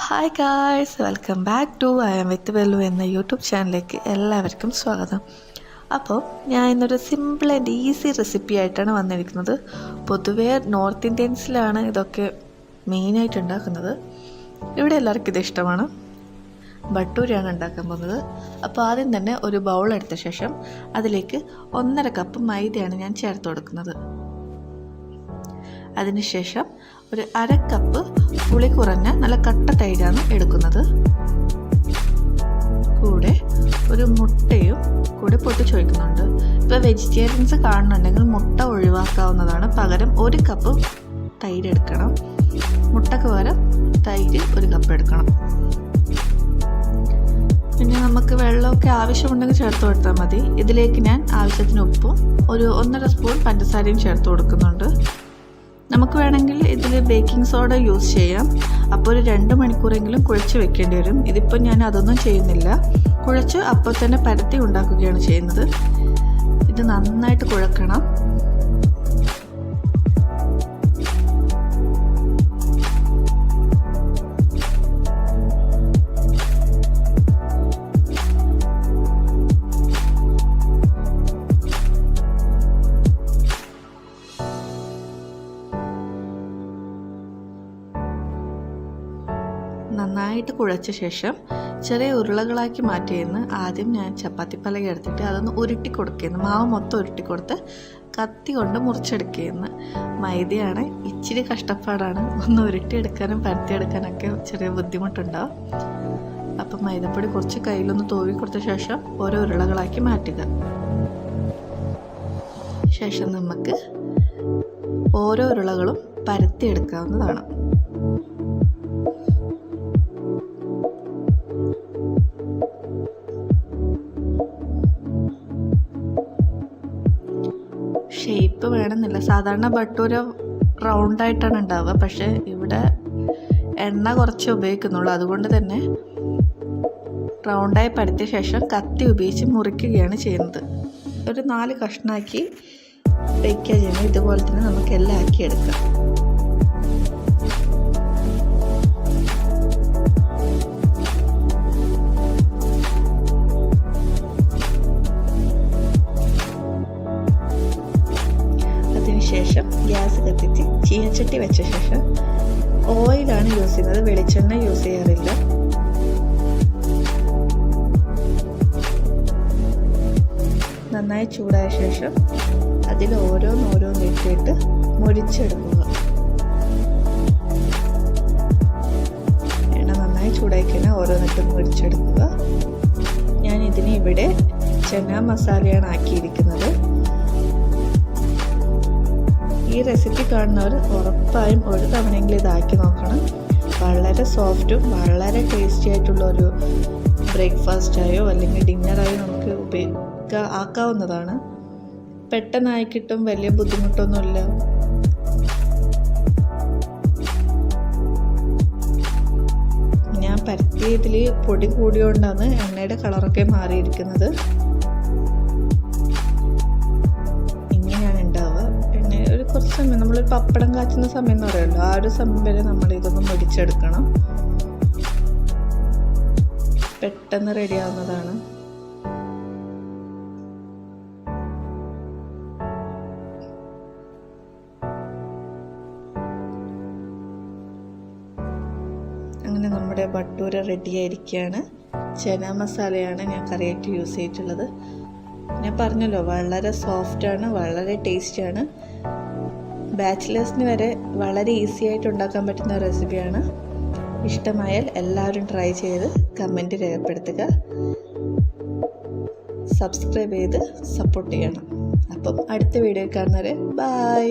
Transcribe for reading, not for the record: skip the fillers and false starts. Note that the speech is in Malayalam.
Hi guys, welcome back to I am with Vellu എന്ന യൂട്യൂബ് ചാനലിലേക്ക് എല്ലാവർക്കും സ്വാഗതം. അപ്പോൾ ഞാൻ ഇന്നൊരു സിമ്പിൾ ആൻഡ് ഈസി റെസിപ്പി ആയിട്ടാണ് വന്നിരിക്കുന്നത്. പൊതുവേ നോർത്ത് ഇന്ത്യൻസിലാണ് ഇതൊക്കെ മെയിനായിട്ട് ഉണ്ടാക്കുന്നത്. ഇവിടെ എല്ലാവർക്കും ഇത് ഇഷ്ടമാണ്. ബട്ടൂരയാണ് ഉണ്ടാക്കാൻ പോകുന്നത്. അപ്പോൾ ആദ്യം തന്നെ ഒരു ബൗൾ എടുത്ത ശേഷം അതിലേക്ക് 1.5 കപ്പ് മൈദയാണ് ഞാൻ ചേർത്ത് കൊടുക്കുന്നത്. അതിനുശേഷം ഒരു 1/2 കപ്പ് പുളി കുറഞ്ഞ നല്ല കട്ട തൈരാണ് എടുക്കുന്നത്. കൂടെ ഒരു മുട്ടയും കൂടെ പൊട്ടിച്ചൊഴിക്കുന്നുണ്ട്. ഇപ്പോൾ വെജിറ്റേറിയൻസ് കാണുന്നുണ്ടെങ്കിൽ മുട്ട ഒഴിവാക്കാവുന്നതാണ്. പകരം 1 കപ്പ് തൈര് എടുക്കണം. മുട്ടക്ക് പകരം തൈര് 1 കപ്പ് എടുക്കണം. പിന്നെ നമുക്ക് വെള്ളമൊക്കെ ആവശ്യമുണ്ടെങ്കിൽ ചേർത്ത് കൊടുത്താൽ മതി. ഇതിലേക്ക് ഞാൻ ആവശ്യത്തിന് ഉപ്പും ഒരു 1.5 സ്പൂൺ പഞ്ചസാരയും ചേർത്ത് കൊടുക്കുന്നുണ്ട്. നമുക്ക് വേണമെങ്കിൽ ഇതിൽ ബേക്കിംഗ് സോഡ യൂസ് ചെയ്യാം. അപ്പോൾ ഒരു 2 മണിക്കൂറെങ്കിലും കുഴച്ച് വെക്കേണ്ടി വരും. ഇതിപ്പോൾ ഞാൻ അതൊന്നും ചെയ്യുന്നില്ല. കുഴച്ച് അപ്പോൾ തന്നെ പരത്തി ഉണ്ടാക്കുകയാണ് ചെയ്യുന്നത്. ഇത് നന്നായിട്ട് കുഴക്കണം. നന്നായിട്ട് കുഴച്ച ശേഷം ചെറിയ ഉരുളകളാക്കി മാറ്റിയെന്ന് ആദ്യം ഞാൻ ചപ്പാത്തി പലക എടുത്തിട്ട് അതൊന്ന് ഉരുട്ടി കൊടുക്കുകയെന്ന്, മാവ് മൊത്തം ഉരുട്ടി കൊടുത്ത് കത്തി കൊണ്ട് മുറിച്ചെടുക്കുകയെന്ന്. മൈദയാണ്, ഇച്ചിരി കഷ്ടപ്പാടാണ്. ഒന്ന് ഉരുട്ടിയെടുക്കാനും പരത്തിയെടുക്കാനൊക്കെ ചെറിയ ബുദ്ധിമുട്ടുണ്ടാവും. അപ്പം മൈദപ്പൊടി കുറച്ച് കയ്യിലൊന്ന് തൂവി കൊടുത്ത ശേഷം ഓരോ ഉരുളകളാക്കി മാറ്റുക. ശേഷം നമുക്ക് ഓരോ ഉരുളകളും പരത്തിയെടുക്കാവുന്നതാണ്. ഷേപ്പ് വേണമെന്നില്ല. സാധാരണ ബട്ടൂര റൗണ്ടായിട്ടാണ് ഉണ്ടാവുക. പക്ഷേ ഇവിടെ എണ്ണ കുറച്ച് ഉപയോഗിക്കുന്നുള്ളൂ. അതുകൊണ്ട് തന്നെ റൗണ്ടായി പരത്തിയ ശേഷം കത്തി ഉപയോഗിച്ച് മുറിക്കുകയാണ് ചെയ്യുന്നത്. ഒരു 4 കഷ്ണമാക്കി വയ്ക്കുക ചെയ്യുന്നത്. ഇതുപോലെ തന്നെ നമുക്ക് എല്ലാം ആക്കിയെടുക്കാം. ശേഷം ഗ്യാസ് കത്തിച്ച് ചീനച്ചട്ടി വെച്ച ശേഷം ഓയിലാണ് യൂസ് ചെയ്യുന്നത്. വെളിച്ചെണ്ണ യൂസ് ചെയ്യാറില്ല. നന്നായി ചൂടായ ശേഷം അതിൽ ഓരോന്നിട്ടിട്ട് മൊരിച്ചെടുക്കുക. എണ്ണ നന്നായി ചൂടായി കഴിഞ്ഞാൽ ഓരോന്നിട്ട് മൊരിച്ചെടുക്കുക. ഞാൻ ഇതിന് ഇവിടെ ചന മസാലയാണ് ആക്കിയിരിക്കുന്നത്. ഈ റെസിപ്പി കാണുന്നവർ ഉറപ്പായും ഒരു തവണയെങ്കിലും ഇതാക്കി നോക്കണം. വളരെ സോഫ്റ്റും വളരെ ടേസ്റ്റി ആയിട്ടുള്ള ഒരു ബ്രേക്ക്ഫാസ്റ്റായോ അല്ലെങ്കിൽ ഡിന്നറായോ നമുക്ക് ആക്കാവുന്നതാണ്. പെട്ടെന്നായി കിട്ടും, വലിയ ബുദ്ധിമുട്ടൊന്നുമില്ല. ഞാൻ പരത്തിയതിൽ പൊടി കൂടിയോണ്ടാണ് എണ്ണയുടെ കളറൊക്കെ മാറിയിരിക്കുന്നത്. കുറച്ച് സമയം, നമ്മളൊരു പപ്പടം കാച്ചുന്ന സമയം എന്ന് പറയുമല്ലോ, ആ ഒരു സമയം വരെ നമ്മൾ ഇതൊന്ന് മുരിച്ചെടുക്കണം. പെട്ടെന്ന് റെഡിയാവുന്നതാണ്. അങ്ങനെ നമ്മുടെ ബട്ടൂര റെഡിയായിരിക്കുകയാണ്. ചന മസാലയാണ് ഞാൻ കറിയായിട്ട് യൂസ് ചെയ്തിട്ടുള്ളത്. ഞാൻ പറഞ്ഞല്ലോ, വളരെ സോഫ്റ്റാണ്, വളരെ ടേസ്റ്റിയാണ്. ബാച്ചിലേഴ്സിന് വരെ വളരെ ഈസി ആയിട്ട് ഉണ്ടാക്കാൻ പറ്റുന്ന റെസിപ്പിയാണ്. ഇഷ്ടമായാൽ എല്ലാവരും ട്രൈ ചെയ്ത് കമൻറ്റ് രേഖപ്പെടുത്തുക. സബ്സ്ക്രൈബ് ചെയ്ത് സപ്പോർട്ട് ചെയ്യണം. അപ്പം അടുത്ത വീഡിയോ കാണുന്നവരെ ബൈ.